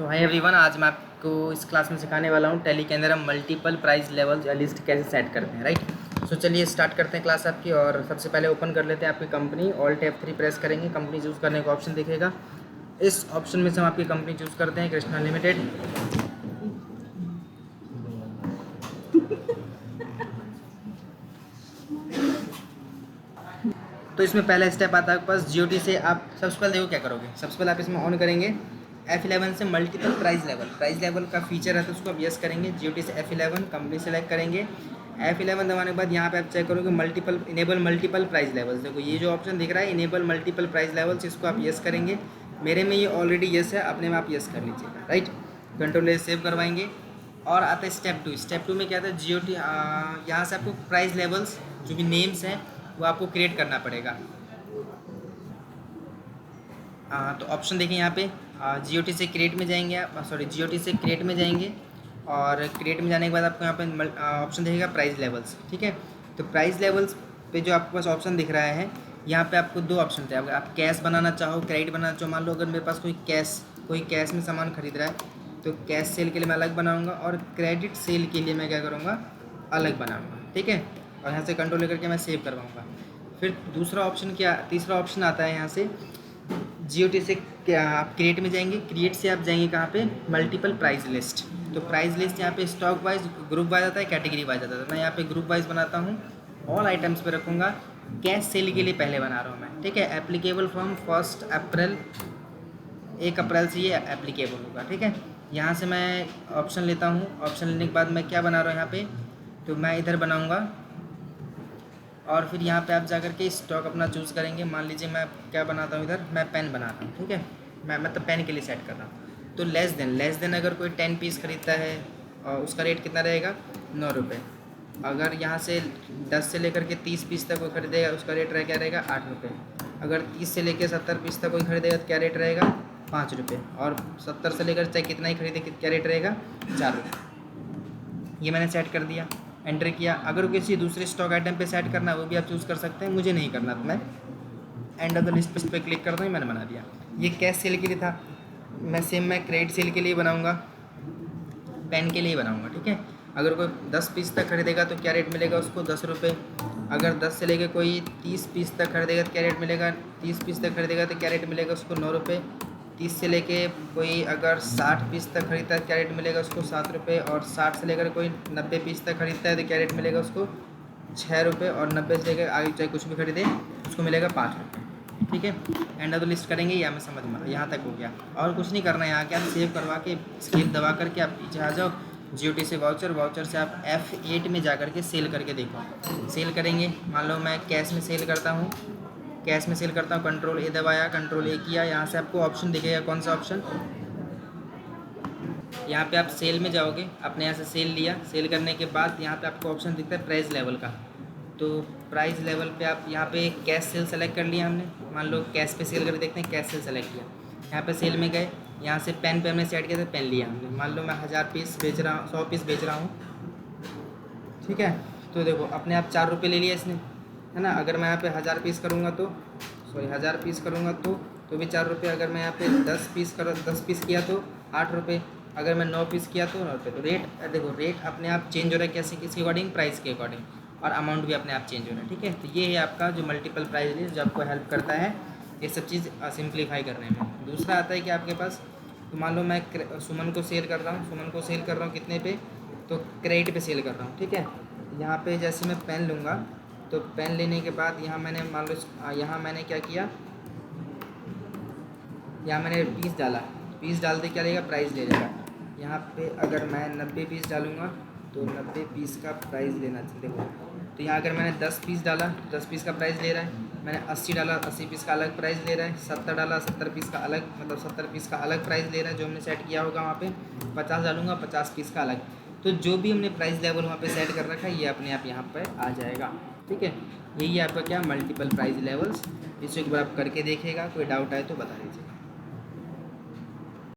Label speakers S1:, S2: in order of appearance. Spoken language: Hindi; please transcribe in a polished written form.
S1: सो हाय एवरीवन, आज मैं आपको इस क्लास में सिखाने वाला हूँ टैली के अंदर हम मल्टीपल प्राइस लेवल्स या लिस्ट कैसे सेट करते हैं, राइट। सो चलिए स्टार्ट करते हैं क्लास आपकी। और सबसे पहले ओपन कर लेते हैं आपकी कंपनी। ऑल्ट F3 प्रेस करेंगे, कंपनी चूज़ करने का ऑप्शन दिखेगा। इस ऑप्शन में से हम आपकी कंपनी चूज़ करते हैं कृष्णा लिमिटेड। तो इसमें पहला स्टेप आता है आपके पास GOT से। आप सबसे पहले देखो क्या करोगे, सबसे पहले आप इसमें ऑन करेंगे F11 से मल्टीपल प्राइस लेवल का फीचर है तो उसको आप यस करेंगे। GOT से F11 कंपनी सेलेक्ट करेंगे। F11 दबाने के बाद यहाँ पे आप चेक करोगे इनेबल मल्टीपल प्राइस लेवल्स। देखो ये जो ऑप्शन दिख रहा है इनेबल मल्टीपल प्राइस लेवल्स, इसको आप यस करेंगे। मेरे में ये ऑलरेडी यस है, अपने में आप यस कर लीजिएगा, राइट। कंट्रोल सेव करवाएंगे और आता है स्टेप 2 में क्या आता है GOT। यहाँ से आपको प्राइस लेवल्स जो भी नेम्स हैं वो आपको क्रिएट करना पड़ेगा। तो ऑप्शन देखें यहाँ पे GOT से क्रिएट में जाएंगे आप, GOT से क्रिएट में जाएंगे और क्रिएट में जाने के बाद आपको यहाँ पे ऑप्शन दिखेगा प्राइस लेवल्स, ठीक है। तो प्राइस लेवल्स पे जो आपके पास ऑप्शन दिख रहा है, यहाँ पे आपको दो ऑप्शन थे। अगर आप कैश बनाना चाहो, क्रेडिट बनाना चाहो, मान लो अगर मेरे पास कोई कैश में सामान खरीद रहा है तो कैश सेल के लिए मैं अलग बनाऊँगा और क्रेडिट सेल के लिए मैं क्या करूँगा, अलग बनाऊँगा, ठीक है। और यहाँ से कंट्रोल करके मैं सेव करवाऊँगा। फिर तीसरा ऑप्शन आता है यहाँ से GOT से आप क्रिएट में जाएंगे। क्रिएट से आप जाएंगे कहाँ पे, मल्टीपल प्राइस लिस्ट। तो प्राइस लिस्ट यहाँ पे स्टॉक वाइज, ग्रुप वाइज आता है, कैटेगरी वाइज आता है। मैं यहाँ पे ग्रुप वाइज बनाता हूँ, ऑल आइटम्स पे रखूँगा। कैश सेल के लिए पहले बना रहा हूँ मैं, ठीक है। एप्लीकेबल फ्रॉम 1 अप्रैल, 1 अप्रैल से ये एप्लीकेबल होगा, ठीक है। यहाँ से मैं ऑप्शन लेता हूँ। ऑप्शन लेने के बाद मैं क्या बना रहा हूँ यहाँ पे, तो मैं इधर बनाऊँगा और फिर यहाँ पे आप जाकर के स्टॉक अपना चूज़ करेंगे। मान लीजिए मैं क्या बनाता हूँ, इधर मैं पेन बनाता हूँ, ठीक है। मैं मतलब पेन के लिए सेट कर रहा हूँ। तो लेस देन अगर कोई 10 पीस खरीदता है और उसका रेट कितना रहेगा, 9 रुपये। अगर यहाँ से 10 से लेकर के 30 पीस तक कोई खरीदेगा उसका रेट क्या रहेगा, 8 रुपये। अगर 30 से लेकर 70 पीस तक कोई खरीदेगा तो क्या रेट रहेगा, 5 रुपये। और 70 से लेकर चाहे कितना ही खरीदे क्या रेट रहेगा, 4 रुपये। ये मैंने सेट कर दिया, एंटर किया। अगर किसी दूसरे स्टॉक आइटम पे सेट करना है वो भी आप चूज़ कर सकते हैं, मुझे नहीं करना तो मैं एंड ऑफ द लिस्ट पे क्लिक करता हूँ, मैंने बना दिया। ये कैश सेल के लिए था, मैं क्रेडिट सेल के लिए बनाऊँगा, पेन के लिए बनाऊँगा, ठीक है। अगर कोई 10 पीस तक खरीदेगा तो क्या रेट मिलेगा उसको, 10 रुपये। अगर 10 से लेकर कोई 30 पीस तक खरीदेगा तो क्या रेट मिलेगा, 30 पीस तक खरीदेगा तो क्या रेट मिलेगा उसको, 9 रुपये। 30 से लेके कोई अगर 60 पीस तक खरीदता है क्या रेट मिलेगा उसको, 7 रुपये। और 60 से लेकर कोई 90 पीस तक खरीदता है तो क्या रेट मिलेगा उसको, 6 रुपये। और 90 से लेकर आगे चाहे कुछ भी खरीदे उसको मिलेगा 5 रुपये, ठीक है। एंड ऑफ द लिस्ट करेंगे, या मैं समझ में यहाँ तक हो गया। और कुछ नहीं करना है, यहाँ के आप सेव करवा के स्केप दबा करके आप पीछे आ जाओ। GOT से वाउचर से आप F8 में जा करके सेल करके देखो। सेल करेंगे, मान लो मैं कैश में सेल करता हूँ, कंट्रोल A दबाया, कंट्रोल A किया। यहाँ से आपको ऑप्शन दिखेगा, कौन सा ऑप्शन, यहाँ पे आप सेल में जाओगे, आपने यहाँ से सेल लिया। सेल करने के बाद यहाँ पे आपको ऑप्शन दिखता है प्राइस लेवल का। तो प्राइस लेवल पे आप यहाँ पे कैश सेल सेलेक्ट कर लिया हमने। मान लो कैश पे सेल करके देखते हैं, कैश सेल सेलेक्ट किया। यहाँ पे सेल में गए, यहाँ से पेन पे हमने सेट किया था, पेन लिया हमने। मान लो मैं 1000 पीस बेच रहा हूँ, 100 पीस बेच रहा हूँ, ठीक है। तो देखो अपने आप 4 रुपये ले लिया इसने, है ना। अगर मैं यहाँ पे 1000 पीस करूँगा तो 1000 पीस करूँगा तो भी 4 रुपये। अगर मैं यहाँ पे 10 पीस किया तो 8 रुपये। अगर मैं 9 पीस किया तो 9 रुपये। तो रेट अपने आप चेंज हो रहा है, कैसे, किसके अकॉर्डिंग, प्राइस के अकॉर्डिंग। और अमाउंट भी अपने आप चेंज हो रहा है, ठीक है। तो ये है आपका जो मल्टीपल प्राइस लिस्ट, जो आपको हेल्प करता है ये सब चीज़ सिंप्लीफाई करने में। दूसरा आता है कि आपके पास, तो मान लो मैं सुमन को सेल कर रहा हूँ, कितने पे, तो क्रेडिट पे सेल कर रहा हूँ, ठीक है। यहाँ पे जैसे मैं पेन लूँगा तो पेन लेने के बाद यहाँ मैंने मान लो यहाँ मैंने क्या किया, यहाँ मैंने पीस डालते क्या लेगा, प्राइस ले लेगा। यहाँ पे अगर मैं 90 पीस डालूँगा तो 90 पीस का प्राइस लेना चाहिए। देखो तो यहाँ अगर मैंने 10 पीस डाला, 10 पीस का प्राइस ले रहा है। मैंने 80 डाला, 80 पीस का अलग प्राइस ले रहा है। 70 डाला, 70 पीस का अलग, मतलब 70 पीस का अलग प्राइस ले रहा है जो हमने सेट किया होगा वहाँ पे। 50 डालूँगा, 50 पीस का अलग। तो जो भी हमने प्राइस लेवल वहाँ पे सेट कर रखा है ये अपने आप यहाँ पर आ जाएगा, ठीक है। यही है आपका क्या, मल्टीपल प्राइस लेवल्स। इसे एक बार आप करके देखिएगा, कोई डाउट आए तो बता दीजिए।